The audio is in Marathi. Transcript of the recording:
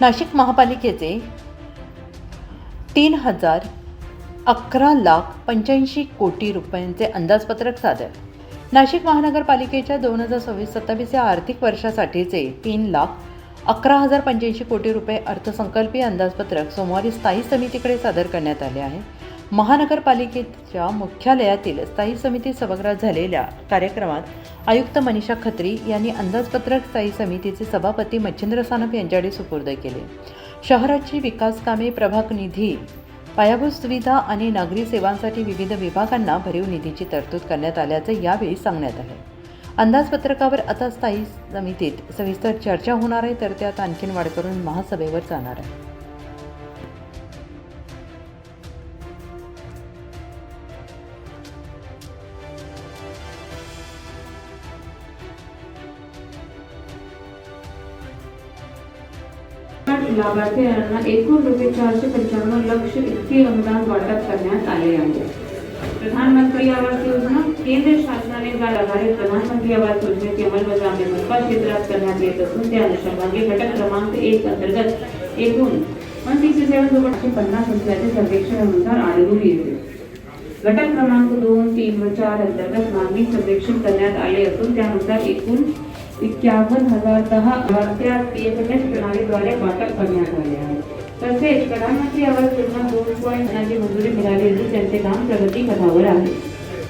नाशिक महापालिकेचे 3,11,85 कोटी रुपयांचे अंदाजपत्रक सादर. नाशिक महानगरपालिकेच्या 2026-27 या आर्थिक वर्षासाठीचे 3,11,085 कोटी रुपये अर्थसंकल्पीय अंदाजपत्रक सोमवारी स्थायी समितीकडे सादर करण्यात आले आहे. महानगरपालिकेच्या मुख्यालयातील स्थायी समिती सभागृहात झालेल्या कार्यक्रमात आयुक्त मनीषा खत्री यांनी अंदाजपत्रक स्थायी समितीचे सभापती मच्छिंद्र सानप यांच्याकडे सुपूर्द केले. शहराची विकास कामे, प्रभाग निधी, पायाभूत सुविधा आणि नागरी सेवांसाठी विविध विभागांना भरीव निधीची तरतूद करण्यात आल्याचे यावेळी सांगण्यात आले. अंदाजपत्रकावर आता स्थायी समितीत सविस्तर चर्चा होणार आहे, तर त्यात आणखीन वाढ करून महासभेवर जाणार आहे. लाभार्थ्यांना एकूण रुपये 495 लाख इतके अनुदान वाटप करण्यात आले आहे. प्रधानमंत्री आवास योजना केंद्र शासनाने आधारित प्रधानमंत्री आवास योजनेची अंमलबजावणी मनपा क्षेत्रात करण्यात येत असून त्या अनुषंगाने घटक क्रमांक 1 अंतर्गत एकूण 167,250 रुपयाचे सर्वेक्षणानुसार आढळून येते. घटक क्रमांक 2, 3 व 4 अंतर्गत मागणी सर्वेक्षण करण्यात आले असून त्यानुसार एकूण 51,010 लाभार्थ्यांना PFMS प्रणालीद्वारे वाटप करण्यात आले आहे. तसेच प्रधानमंत्री आवास योजना 2.0 ची मंजुरी मिळाली असून त्यांचे काम प्रगती पथावर आहे.